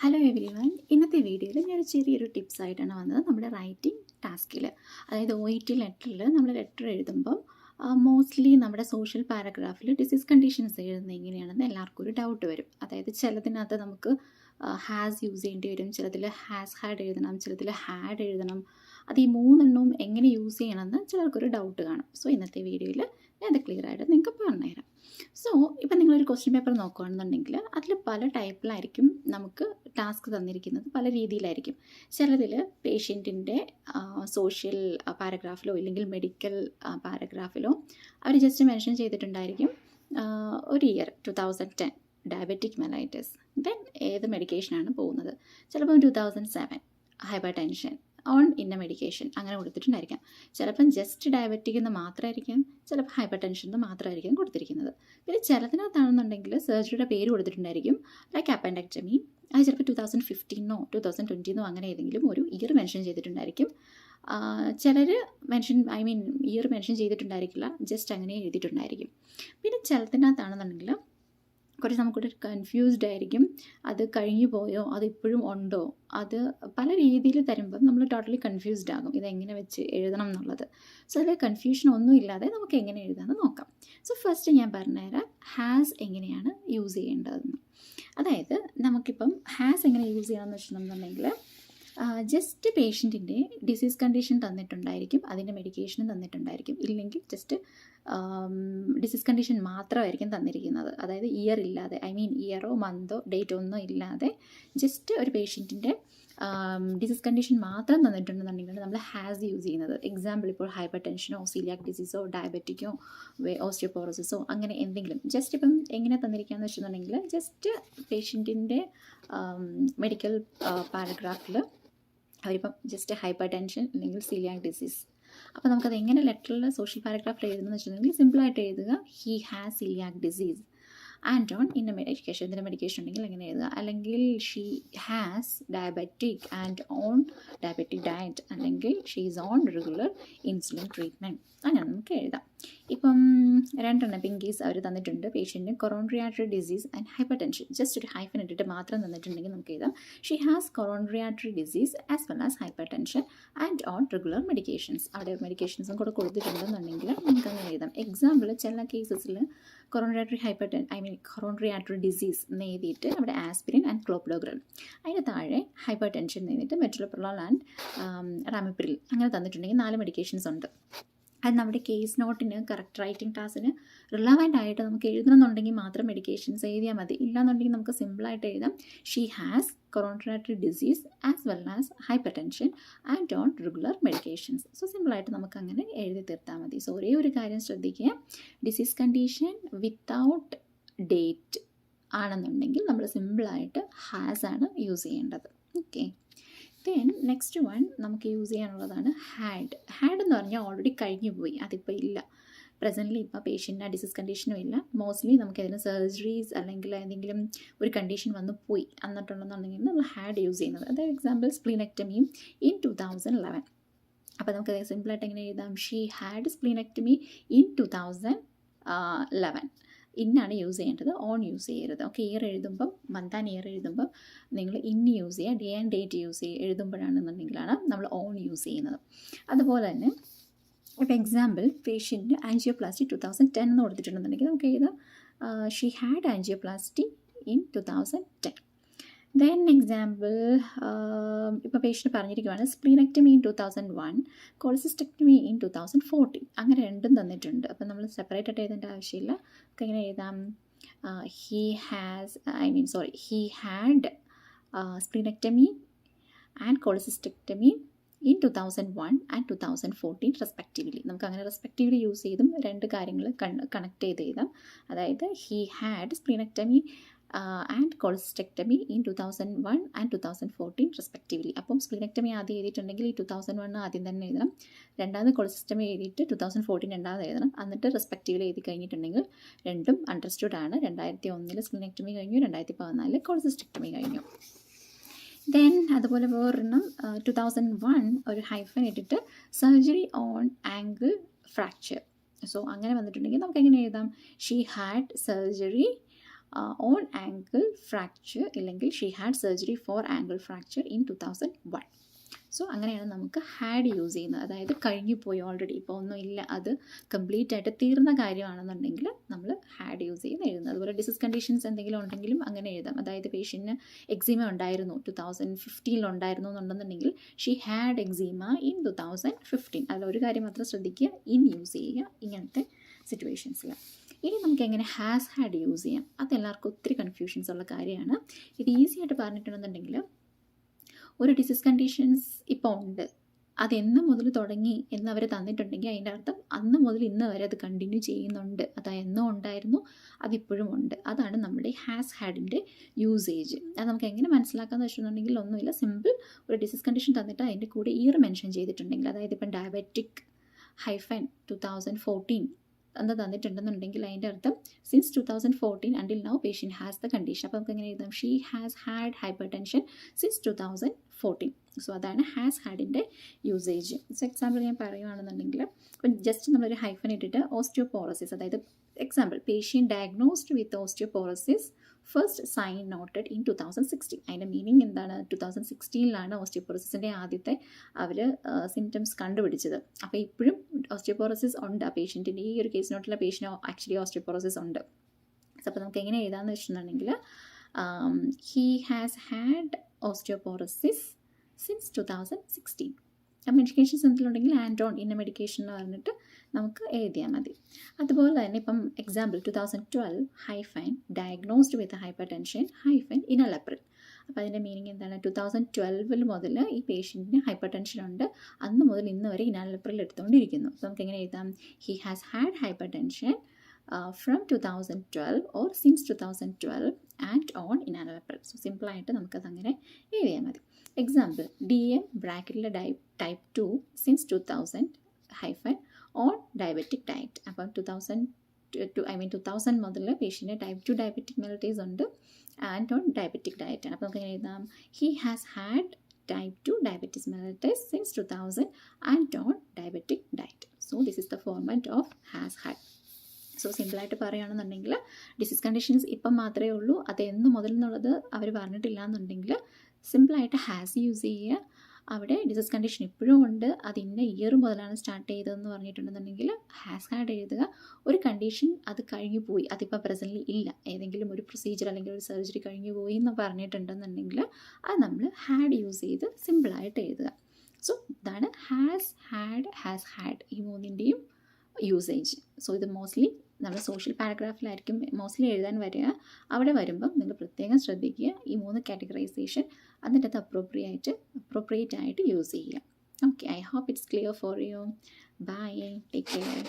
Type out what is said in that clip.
Hello every one. ഇന്നത്തെ വീഡിയോയിൽ ഞാൻ ചെറിയൊരു ടിപ്സ് ആയിട്ടാണ് വന്നത്. നമ്മുടെ റൈറ്റിംഗ് ടാസ്കിൽ, അതായത് OET ലെറ്ററിൽ നമ്മൾ ലെറ്റർ എഴുതുമ്പം മോസ്റ്റ്ലി നമ്മുടെ സോഷ്യൽ പാരഗ്രാഫിൽ ഡിസീസ് കണ്ടീഷൻസ് എഴുതുന്നത് എങ്ങനെയാണെന്ന് എല്ലാവർക്കും ഒരു ഡൗട്ട് വരും. അതായത് ചിലതിനകത്ത് നമുക്ക് ഹാസ് യൂസ് ചെയ്യേണ്ടി വരും, ചിലതിൽ ഹാസ് ഹാഡ് എഴുതണം, ചിലതിൽ ഹാഡ് എഴുതണം. അത് ഈ മൂന്നെണ്ണവും എങ്ങനെ യൂസ് ചെയ്യണമെന്ന് ചിലർക്കൊരു ഡൗട്ട് കാണും. സോ ഇന്നത്തെ വീഡിയോയിൽ ഞാൻ അത് ക്ലിയർ ആയിട്ട് നിങ്ങൾക്ക് പറഞ്ഞുതരാം. സോ ഇപ്പം നിങ്ങളൊരു ക്വസ്റ്റ്യൻ പേപ്പർ നോക്കുകയാണെന്നുണ്ടെങ്കിൽ അതിൽ പല ടൈപ്പിലായിരിക്കും നമുക്ക് ടാസ്ക് തന്നിരിക്കുന്നത്, പല രീതിയിലായിരിക്കും. ചിലതിൽ പേഷ്യൻറ്റിൻ്റെ സോഷ്യൽ പാരഗ്രാഫിലോ ഇല്ലെങ്കിൽ മെഡിക്കൽ പാരഗ്രാഫിലോ അവർ ജസ്റ്റ് മെൻഷൻ ചെയ്തിട്ടുണ്ടായിരിക്കും ഒരു ഇയർ 2010 ഡയബറ്റിക് മെലൈറ്റിസ്, ദെൻ ഏത് മെഡിക്കേഷനാണ് പോകുന്നത്. ചിലപ്പോൾ 2007 ഹൈപ്പർ ടെൻഷൻ ഓൺ ഇന്ന മെഡിക്കേഷൻ അങ്ങനെ കൊടുത്തിട്ടുണ്ടായിരിക്കാം. ചിലപ്പം ജസ്റ്റ് ഡയബറ്റിക് എന്ന് മാത്രമായിരിക്കാം, ചിലപ്പോൾ ഹൈപ്പർ ടെൻഷൻ എന്ന് മാത്രമായിരിക്കും കൊടുത്തിരിക്കുന്നത്. പിന്നെ ചിലതിനകത്താണെന്നുണ്ടെങ്കിൽ സർജറിയുടെ പേര് കൊടുത്തിട്ടുണ്ടായിരിക്കും, ലൈക്ക് അപ്പൻഡക്ടമി. അത് ചിലപ്പോൾ 2015 2020 അങ്ങനെ ഏതെങ്കിലും ഒരു ഇയർ മെൻഷൻ ചെയ്തിട്ടുണ്ടായിരിക്കും. ചിലർ ഇയർ മെൻഷൻ ചെയ്തിട്ടുണ്ടായിരിക്കില്ല, ജസ്റ്റ് അങ്ങനെ എഴുതിയിട്ടുണ്ടായിരിക്കും. പിന്നെ ചിലതിനകത്താണെന്നുണ്ടെങ്കിൽ കുറച്ച് നമുക്കൊരു കൺഫ്യൂസ്ഡ് ആയിരിക്കും, അത് കഴിഞ്ഞു പോയോ, അത് ഇപ്പോഴും ഉണ്ടോ, അത് പല രീതിയിൽ തരുമ്പം നമ്മൾ ടോട്ടലി കൺഫ്യൂസ്ഡ് ആകും ഇതെങ്ങനെ വെച്ച് എഴുതണം എന്നുള്ളത്. സോ അതിൽ കൺഫ്യൂഷൻ ഒന്നും ഇല്ലാതെ നമുക്ക് എങ്ങനെ എഴുതാമെന്ന് നോക്കാം. സോ ഫസ്റ്റ് ഞാൻ പറഞ്ഞുതരാം ഹാസ് എങ്ങനെയാണ് യൂസ് ചെയ്യേണ്ടതെന്ന്. അതായത് നമുക്കിപ്പം ഹാസ് എങ്ങനെ യൂസ് ചെയ്യണമെന്ന് വെച്ചിട്ടുണ്ടെന്നുണ്ടെങ്കിൽ ജസ്റ്റ് പേഷ്യൻറ്റിൻ്റെ ഡിസീസ് കണ്ടീഷൻ തന്നിട്ടുണ്ടായിരിക്കും, അതിൻ്റെ മെഡിക്കേഷനും തന്നിട്ടുണ്ടായിരിക്കും. ഇല്ലെങ്കിൽ ജസ്റ്റ് ഡിസീസ് കണ്ടീഷൻ മാത്രമായിരിക്കും തന്നിരിക്കുന്നത്. അതായത് ഇയർ ഇല്ലാതെ, ഇയറോ മന്തോ ഡേറ്റോ ഒന്നും ഇല്ലാതെ ജസ്റ്റ് ഒരു പേഷ്യൻറ്റിൻ്റെ ഡിസീസ് കണ്ടീഷൻ മാത്രം തന്നിട്ടുണ്ടെന്നുണ്ടെങ്കിൽ നമ്മൾ ഹാസ് യൂസ് ചെയ്യുന്നത്. എക്സാമ്പിൾ ഇപ്പോൾ ഹൈപ്പർ ടെൻഷനോ സീലിയാക് ഡിസീസോ ഡയബറ്റിക്കോ ഓസ്റ്റിയോപോറോസിസോ അങ്ങനെ എന്തെങ്കിലും ജസ്റ്റ് ഇപ്പം എങ്ങനെ തന്നിരിക്കുകയെന്ന് വെച്ചിട്ടുണ്ടെങ്കിൽ ജസ്റ്റ് പേഷ്യൻറ്റിൻ്റെ മെഡിക്കൽ പാരഗ്രാഫിൽ അവരിപ്പം ജസ്റ്റ് ഹൈപ്പർ ടെൻഷൻ അല്ലെങ്കിൽ സീലിയാക് ഡിസീസ്. അപ്പോൾ നമുക്കത് എങ്ങനെ ലെറ്ററിൽ സോഷ്യൽ പാരഗ്രാഫിൽ എഴുതുന്നതെന്ന് വെച്ചിട്ടുണ്ടെങ്കിൽ സിമ്പിളായിട്ട് എഴുതുക, he has celiac disease and on ഇന്ന മെഡിക്കേഷൻ. ഇതിൻ്റെ മെഡിക്കേഷൻ ഉണ്ടെങ്കിൽ എങ്ങനെ എഴുതുക, അല്ലെങ്കിൽ she has diabetic and on diabetic diet, അല്ലെങ്കിൽ she is on regular insulin treatment. അങ്ങനെ നമുക്ക് എഴുതാം. ഇപ്പം രണ്ടെണ്ണം ഇൻ കേസ് അവർ തന്നിട്ടുണ്ട്, പേഷ്യൻറ്റിന് coronary artery disease and hypertension, just ഒരു ഹൈഫൻ ഇട്ടിട്ട് മാത്രം തന്നിട്ടുണ്ടെങ്കിൽ നമുക്ക് എഴുതാം she has coronary artery disease as well as hypertension and on regular medications. അവിടെ മെഡിക്കേഷൻസും കൂടെ കൊടുത്തിട്ടുണ്ടെന്നുണ്ടെങ്കിൽ നമുക്ക് അങ്ങനെ എഴുതാം. എക്സാമ്പിൾ ചില കേസസിൽ കൊറോണറി ആർട്ടറി ഡിസീസ് എന്ന് എഴുതിയിട്ട് അവിടെ ആസ്പിരിൻ ആൻഡ് ക്ലോപ്പിഡോഗ്രൽ, അതിന് താഴെ ഹൈപ്പർ ടെൻഷൻ എന്ന് എഴുതിയിട്ട് മെട്രോപ്രലോൾ ആൻഡ് റാമിപ്രിൽ അങ്ങനെ തന്നിട്ടുണ്ടെങ്കിൽ 4 മെഡിക്കേഷൻസ് ഉണ്ട്. അത് നമ്മുടെ കേസ് നോട്ടിന് കറക്റ്റ് റൈറ്റിംഗ് ടാസ്കിന് റിലവൻ്റ് ആയിട്ട് നമുക്ക് എഴുതണമെന്നുണ്ടെങ്കിൽ മാത്രം മെഡിക്കേഷൻസ് എഴുതിയാൽ മതി. ഇല്ലാന്നുണ്ടെങ്കിൽ നമുക്ക് സിമ്പിളായിട്ട് എഴുതാം she has coronary artery disease as well as hypertension and on regular medications. So സിമ്പിളായിട്ട് നമുക്ക് അങ്ങനെ എഴുതി തീർത്താൽ മതി. സോ ഒരേ ഒരു കാര്യം ശ്രദ്ധിക്കുക, ഡിസീസ് കണ്ടീഷൻ വിത്തൗട്ട് ഡേറ്റ് ആണെന്നുണ്ടെങ്കിൽ നമ്മൾ സിമ്പിളായിട്ട് ഹാസ് ആണ് യൂസ് ചെയ്യേണ്ടത്. ഓക്കെ, ദെൻ നെക്സ്റ്റ് വൺ നമുക്ക് യൂസ് ചെയ്യാനുള്ളതാണ് ഹാഡ്. ഹാഡ് എന്ന് പറഞ്ഞാൽ ഓൾറെഡി കഴിഞ്ഞു പോയി, അതിപ്പോൾ ഇല്ല. പ്രസൻ്റ്ലി ഇപ്പോൾ പേഷ്യൻറ്റിന് ഡിസീസ് കണ്ടീഷനും ഇല്ല. മോസ്റ്റ്ലി നമുക്ക് അതിന് സർജറീസ് അല്ലെങ്കിൽ എന്തെങ്കിലും ഒരു കണ്ടീഷൻ വന്ന് പോയി എന്നിട്ടുണ്ടെന്നുണ്ടെങ്കിൽ നമ്മൾ ഹാഡ് യൂസ് ചെയ്യുന്നത്. അതായത് എക്സാമ്പിൾ സ്പ്ലീനെക്ടമിയും ഇൻ 2011. അപ്പോൾ നമുക്ക് സിമ്പിളായിട്ട് എങ്ങനെ എഴുതാം, ഷീ ഹാഡ് സ്പ്ലീനെക്ടമി ഇൻ 2011. ഇന്നാണ് യൂസ് ചെയ്യേണ്ടത്, ഓൺ യൂസ് ചെയ്യരുത്. ഓക്കെ, ഇയർ എഴുതുമ്പം മന്ത് ആൻഡ് ഇയർ എഴുതുമ്പം നിങ്ങൾ ഇന്ന് യൂസ് ചെയ്യുക, ഡേ ആൻഡ് ഡേറ്റ് എഴുതുമ്പോഴാണെന്നുണ്ടെങ്കിലാണ് നമ്മൾ ഓൺ യൂസ് ചെയ്യുന്നത്. അതുപോലെ തന്നെ ഇപ്പോൾ എക്സാമ്പിൾ പേഷ്യൻറ്റിന് ആൻജിയോപ്ലാസ്റ്റി 2010 എന്ന് കൊടുത്തിട്ടുണ്ടെന്നുണ്ടെങ്കിൽ നമുക്ക് എഴുതാം she had angioplasty in 2010. Then example ഇപ്പോൾ പേഷ്യൻ്റ് പറഞ്ഞിരിക്കുകയാണ് സ്പ്ലീനെക്ടമി ഇൻ 2001, കോളിസിസ്റ്റക്ടമി ഇൻ 2014. അങ്ങനെ രണ്ടും തന്നിട്ടുണ്ട്. അപ്പോൾ നമ്മൾ സെപ്പറേറ്റ് ആയിട്ട് എഴുതേണ്ട ആവശ്യമില്ല. നമുക്ക് എങ്ങനെ എഴുതാം, he had splenectomy and cholecystectomy in 2001 and 2014 respectively. നമുക്ക് അങ്ങനെ റെസ്പെക്റ്റീവ്ലി യൂസ് ചെയ്തും രണ്ട് കാര്യങ്ങൾ കണക്ട് ചെയ്ത് എഴുതാം. അതായത് he had splenectomy and cholecystectomy in 2001 and 2014 respectively. അപ്പം സ്പ്ലീനെക്ടമി ആദ്യം എഴുതിയിട്ടുണ്ടെങ്കിൽ ഈ 2001 ആദ്യം തന്നെ എഴുതണം, രണ്ടാമത് കോളിസിസ്റ്റമി എഴുതിയിട്ട് 2014 രണ്ടാമത് എഴുതണം, എന്നിട്ട് റെസ്പെക്റ്റീവ്ലി എഴുതി കഴിഞ്ഞിട്ടുണ്ടെങ്കിൽ രണ്ടും അണ്ടർസ്റ്റുഡ് ആണ്. 2001 സ്പ്ലീനെക്ടമി കഴിഞ്ഞു, 2014 കോളിസിസ്റ്റക്ടമി കഴിഞ്ഞു. ദെൻ അതുപോലെ വേറൊരെണ്ണം 2001 ഒരു ഹൈഫൻ ഇട്ടിട്ട് surgery on ankle fracture. So അങ്ങനെ വന്നിട്ടുണ്ടെങ്കിൽ നമുക്ക് എങ്ങനെ എഴുതാം, she had surgery on ankle fracture ഇല്ലെങ്കിൽ she had surgery for ankle fracture in 2001. So അങ്ങനെയാണ് നമുക്ക് ഹാഡ് യൂസ് ചെയ്യുന്നത്. അതായത് കഴിഞ്ഞു പോയി ഓൾറെഡി, ഇപ്പോൾ ഒന്നും ഇല്ല, അത് കംപ്ലീറ്റ് ആയിട്ട് തീർന്ന കാര്യമാണെന്നുണ്ടെങ്കിൽ നമ്മൾ ഹാഡ് യൂസ് ചെയ്യുന്ന എഴുതുന്നത്. അതുപോലെ ഡിസീസ് കണ്ടീഷൻസ് എന്തെങ്കിലും ഉണ്ടെങ്കിലും അങ്ങനെ എഴുതാം. അതായത് പേഷ്യൻറ്റിന് എക്സീമ ഉണ്ടായിരുന്നു 2015 ഉണ്ടായിരുന്നു എന്നുണ്ടെന്നുണ്ടെങ്കിൽ ഷീ ഹാഡ് എക്സീമ ഇൻ 2015. അതിലൊരു കാര്യം മാത്രം ശ്രദ്ധിക്കുക, ഇൻ യൂസ് ചെയ്യുക ഇങ്ങനത്തെ സിറ്റുവേഷൻസിൽ. ഇനി നമുക്ക് എങ്ങനെ ഹാസ് ഹാഡ് യൂസ് ചെയ്യാം, അതെല്ലാവർക്കും ഒത്തിരി കൺഫ്യൂഷൻസ് ഉള്ള കാര്യമാണ്. ഇത് ഈസി ആയിട്ട് പറഞ്ഞിട്ടുണ്ടെന്നുണ്ടെങ്കിൽ ഒരു ഡിസീസ് കണ്ടീഷൻസ് ഇപ്പോൾ ഉണ്ട്, അതെന്ന് മുതൽ തുടങ്ങി എന്ന് അവർ തന്നിട്ടുണ്ടെങ്കിൽ അതിൻ്റെ അർത്ഥം അന്ന് മുതൽ ഇന്ന് വരെ അത് കണ്ടിന്യൂ ചെയ്യുന്നുണ്ട്. അത് എന്നോ ഉണ്ടായിരുന്നു, അതിപ്പോഴും ഉണ്ട്. അതാണ് നമ്മുടെ ഹാസ് ഹാഡിൻ്റെ യൂസേജ്. അത് നമുക്ക് എങ്ങനെ മനസ്സിലാക്കാമെന്ന് വെച്ചിട്ടുണ്ടെങ്കിൽ ഒന്നുമില്ല, സിമ്പിൾ. ഒരു ഡിസീസ് കണ്ടീഷൻ തന്നിട്ട് അതിൻ്റെ കൂടെ ഇയർ മെൻഷൻ ചെയ്തിട്ടുണ്ടെങ്കിൽ, അതായത് ഇപ്പം ഡയബറ്റിക് -2014 എന്ന് തന്നിട്ടുണ്ടെന്നുണ്ടെങ്കിൽ അതിൻ്റെ അർത്ഥം since 2014 until now patient has the condition. അപ്പോൾ നമുക്ക് എങ്ങനെ എഴുതാം, she has had hypertension since 2014. So അതാണ് ഹാസ് ഹാഡിൻ്റെ യൂസേജ്. സോ എക്സാമ്പിൾ ഞാൻ പറയുകയാണെന്നുണ്ടെങ്കിൽ ഇപ്പം ജസ്റ്റ് നമ്മളൊരു ഹൈഫൻ ഇട്ടിട്ട് ഓസ്റ്റിയോപോറോസിസ്, അതായത് example patient diagnosed with osteoporosis first sign noted in 2016. അതിൻ്റെ മീനിങ് എന്താണ്, 2016 ഓസ്റ്റിയോപോറോസിസിൻ്റെ ആദ്യത്തെ അവർ സിംറ്റംസ് കണ്ടുപിടിച്ചത്. അപ്പോൾ ഇപ്പോഴും ഓസ്റ്റിയോപോറോസിസ് ഉണ്ട് ആ പേഷ്യൻറ്റിൻ്റെ. ഈ ഒരു കേസ് നോട്ടുള്ള പേഷ്യൻ്റ് ആക്ച്വലി ഓസ്റ്റിയോപോറോസിസ് ഉണ്ട്. അപ്പോൾ നമുക്ക് എങ്ങനെ എഴുതാമെന്ന് വെച്ചിട്ടുണ്ടെങ്കിൽ he has had osteoporosis since 2016. Medications എന്തെങ്കിലുണ്ടെങ്കിൽ ആൻഡ് ഓൺ ഇന്ന മെഡിക്കേഷൻ എന്ന് പറഞ്ഞിട്ട് നമുക്ക് എഴുതിയാൽ മതി. അതുപോലെ തന്നെ ഇപ്പം example 2012 diagnosed with hypertension enalapril. അപ്പോൾ അതിൻ്റെ മീനിങ് എന്താണ്, 2012 മുതൽ ഈ പേഷ്യൻറ്റിന് ഹൈപ്പർ ടെൻഷൻ ഉണ്ട്, അന്ന് മുതൽ ഇന്ന് വരെ ഇനലെപ്രിൽ എടുത്തുകൊണ്ടിരിക്കുന്നു. അപ്പോൾ നമുക്ക് എങ്ങനെ എഴുതാം, he has had hypertension from 2012 or since 2012 and on enalapril. So സിമ്പിളായിട്ട് നമുക്കതങ്ങനെ എഴുതിയാൽ മതി. എക്സാമ്പിൾ DM ബ്രാക്കറ്റിലെ type 2 since 2000 on diabetic diet. അപ്പം 2000 മുതൽ പേഷ്യൻറ്റ് ടൈപ്പ് 2 ഡയബറ്റിക് മെലിറ്റീസ് ഉണ്ട് ആൻഡ് ഓൺ ഡയബറ്റിക് ഡയറ്റ് ആണ്. അപ്പോൾ നമുക്ക് എഴുതാം, he has had type 2 diabetes mellitus since 2000 and on diabetic diet. So this is the format of has had. So സിമ്പിളായിട്ട് പറയുകയാണെന്നുണ്ടെങ്കിൽ disease conditions ഇപ്പം മാത്രമേ ഉള്ളൂ, അത് എന്ന് മുതൽ എന്നുള്ളത് അവർ പറഞ്ഞിട്ടില്ല എന്നുണ്ടെങ്കിൽ സിമ്പിളായിട്ട് ഹാസ് യൂസ് ചെയ്യുക. അവിടെ ഡിസീസ് കണ്ടീഷൻ ഇപ്പോഴും ഉണ്ട്, അത് ഇന്ന ഇയർ മുതലാണ് സ്റ്റാർട്ട് ചെയ്തതെന്ന് പറഞ്ഞിട്ടുണ്ടെന്നുണ്ടെങ്കിൽ ഹാസ് ഹാഡ് എഴുതുക. ഒരു കണ്ടീഷൻ അത് കഴിഞ്ഞു പോയി, അതിപ്പോൾ പ്രസൻ്റ്ലി ഇല്ല, ഏതെങ്കിലും ഒരു പ്രൊസീജിയർ അല്ലെങ്കിൽ ഒരു സർജറി കഴിഞ്ഞു പോയി എന്ന് പറഞ്ഞിട്ടുണ്ടെന്നുണ്ടെങ്കിൽ അത് നമ്മൾ ഹാഡ് യൂസ് ചെയ്ത് സിമ്പിളായിട്ട് എഴുതുക. സോ ഇതാണ് ഹാസ് ഹാഡ് ഈ മൂന്നിൻ്റെയും യൂസേജ്. സോ ഇത് മോസ്റ്റ്ലി നമ്മൾ സോഷ്യൽ പാരഗ്രാഫിലായിരിക്കും മോസ്റ്റ്ലി എഴുതാൻ വരിക. അവിടെ വരുമ്പം നിങ്ങൾ പ്രത്യേകം ശ്രദ്ധിക്കുക ഈ 3 കാറ്റഗറൈസേഷൻ, അതിൻ്റെ അത് അപ്രോപ്രിയേറ്റ് ആയിട്ട് യൂസ് ചെയ്യുക. Okay, I hope it's clear for you. Bye, take care.